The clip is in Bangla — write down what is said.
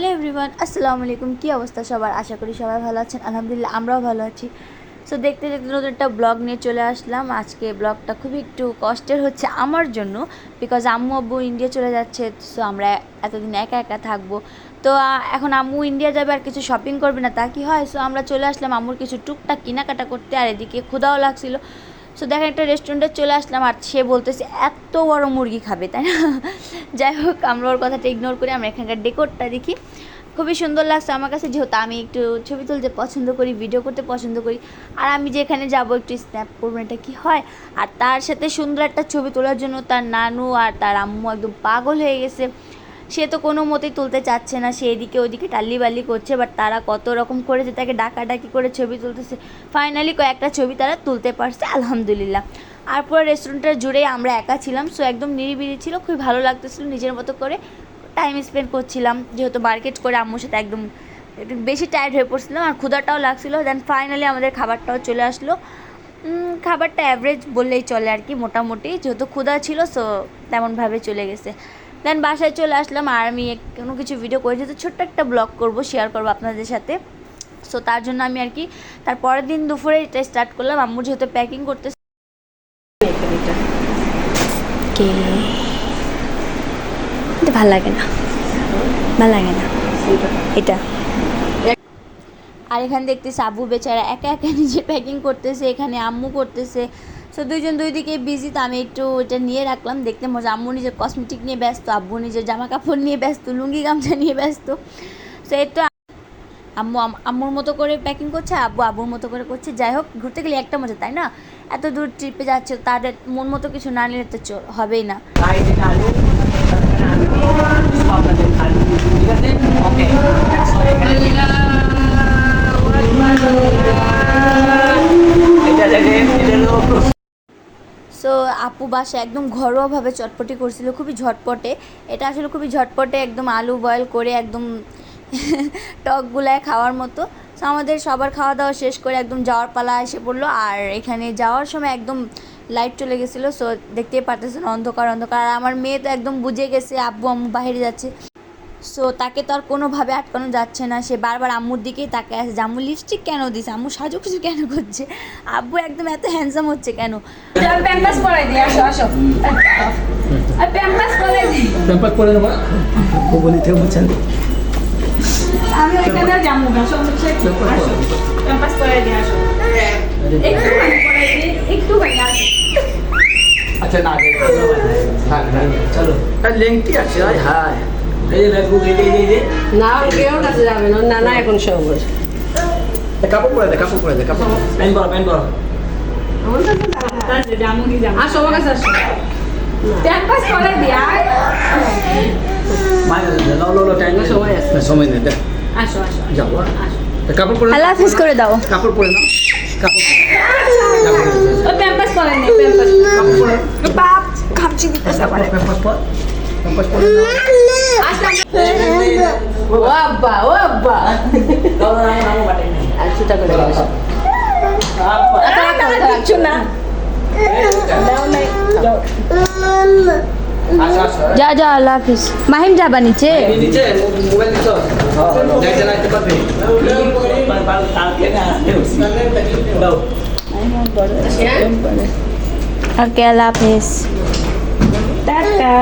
হ্যালো এভরিওয়ান, আসসালামু আলাইকুম। কী অবস্থা সবার? আশা করি সবাই ভালো আছেন। আলহামদুলিল্লাহ আমরাও ভালো আছি। সো দেখতে দেখতে নতুন একটা ব্লগ নিয়ে চলে আসলাম। আজকে ব্লগটা খুবই একটু কষ্টের হচ্ছে আমার জন্য, বিকজ আম্মু আব্বু ইন্ডিয়া চলে যাচ্ছে। সো আমরা এতদিন একা একা থাকবো। তো এখন আম্মু ইন্ডিয়া যাবে আর কিছু শপিং করবে না, তা কি হয়? সো আমরা চলে আসলাম আম্মুর কিছু টুকটাক কেনাকাটা করতে, আর এদিকে ক্ষুধাও লাগছিলো। সো দেখেন একটা রেস্টুরেন্টে চলে আসলাম, আর সে বলতেছে এত বড় মুরগি খাবে, তাই না? যাই হোক, আমরা ওর কথাটা ইগনোর করে আমরা এখানকার ডেকোরটা দেখি। খুবই সুন্দর লাগছে আমার কাছে, যেহেতু আমি একটু ছবি তুলতে পছন্দ করি, ভিডিও করতে পছন্দ করি। আর আমি যেখানে যাব একটু স্ন্যাপ করবো, এটা কি হয়। আর তার সাথে সুন্দর একটা ছবি তোলার জন্য তার নানু আর তার আম্মু একদম পাগল হয়ে গেছে। সে তো কোনো মতেই তুলতে চাচ্ছে না, সে এদিকে ওইদিকে টাল্লিবাল্লি করছে। বাট তারা কত রকম করেছে, তাকে ডাকাডাকি করে ছবি তুলতেছে। ফাইনালি কয়েকটা ছবি তারা তুলতে পারছে, আলহামদুলিল্লাহ। আর পুরো রেস্টুরেন্টটা জুড়েই আমরা একা ছিলাম। সো একদম নিরিবিলি ছিল, খুবই ভালো লাগতেছিল। নিজের মতো করে টাইম স্পেন্ড করছিলাম, যেহেতু মার্কেট করে আম্মুর সাথে একদম বেশি টায়ার্ড হয়ে পড়ছিলাম, আর ক্ষুধাটাও লাগছিলো। দেন ফাইনালি আমাদের খাবারটাও চলে আসলো। খাবারটা অ্যাভারেজ বললেই চলে আর কি, মোটামুটি যেহেতু ক্ষুধা ছিল, সো তেমনভাবে চলে গেছে। দেন বাসায় চলে আসলাম, আর আমি কোনো কিছু ভিডিও করে যেহেতু ছোট্ট একটা ব্লগ করব, শেয়ার করবো আপনাদের সাথে। সো তার জন্য আমি আর কি তার পরের দিন দুপুরে এটা স্টার্ট করলাম। আম্মু যেহেতু প্যাকিং করতে ভাল লাগে না, ভাল লাগে না এটা। আর এখানে দেখতেছি আব্বু বেচারা একা একা নিজে প্যাকিং করতেছে, এখানে আম্মু করতেছে। সো দুইজন দুই দিকে বিজি। তো আমি একটু এটা নিয়ে রাখলাম, দেখতে মজা। আম্মু নিজের কসমেটিক নিয়ে ব্যস্ত, আব্বু নিজের জামা কাপড় নিয়ে ব্যস্ত, লুঙ্গি গামছা নিয়ে ব্যস্ত। সো এই তো আম্মু আম্মুর মতো করে প্যাকিং করছে, আব্বু আব্বুর মতো করে করছে। যাই হোক, ঘুরতে গেলে একটা মজা, তাই না? এত দূর ট্রিপে যাচ্ছে, তাদের মন মতো কিছু না নিলে তো হবেই না। সো আপু বাসা একদম ঘরোয়াভাবে চটপটি করছিল, খুবই ঝটপটে। এটা আসলে খুবই ঝটপটে, একদম আলু বয়েল করে একদম টকগুলায় খাওয়ার মতো। সো আমাদের সবার খাওয়া দাওয়া শেষ করে একদম যাওয়ার পালা এসে পড়লো। আর এখানে যাওয়ার সময় একদম লাইট চলে গেছিলো। সো দেখতেই পারতেছেন অন্ধকার অন্ধকার। আর আমার মেয়ে তো একদম বুঝে গেছে আব্বু আম্মু বাইরে যাচ্ছে। সো তাকে তো আর কোনোভাবে আটকানো যাচ্ছে না, সে বারবার আম্মুর দিকেই তাকায় আছে যে আম্মু লিপস্টিক কেন দিছে, আম্মু সাজুগুজু কেন করছে, আব্বু একদম এত হ্যান্ডসাম হচ্ছে কেন। প্যাম্পাস পরাই দিই, আসো আসো। আর প্যাম্পাস পরাই দিই। প্যাম্পাস পরে নেবো ও বলিতে বুঝছেন। আমি ওইখানে যাবো না, সমস্যা কি? আসো প্যাম্পাস পরাই দিই, আসো একটু পরাই দিই, একটু ভাই আসো। আচ্ছা না চলো আর লেংটি আছে। আয় হায় এই যে দেখো এই না কেউ কাছে যাবে না, না না এখন সব কাপড় পরে দে, কাপড় পরে দে, কাপড় প্যান্ট পরো, প্যান্ট পরো। আমার কাছে যাবো, যাবো কি যাবো। আসো আমার কাছে আসো। প্যাম্পাস পরাই দিই, আয় মায়ের লো লো লো টাইম সময় আছে। সময় নেই, দেখ আসো আসো যাও আসো। কাপড় পরে আল্লাহ হাফিজ করে দাও। কাপড় পরে নাও, কাপড় ও প্যাম্পাস পরাই নে, প্যাম্পাস কাপড় পরে বাপ খামচি দিতেছে আমার। প্যাম্পাস পর, প্যাম্পাস পরে নাও। ও আব্বা, ও আব্বা আর ছুটা করে আসো। কিচ্ছু না, যা যা, আল্লাহ হাফিজ। মাহিম যাবা নিচে? নিচে মোবাইল দিছো যাই চালাতে পারবে দাও। ওকে, আল্লাহ হাফিজ। টাটা।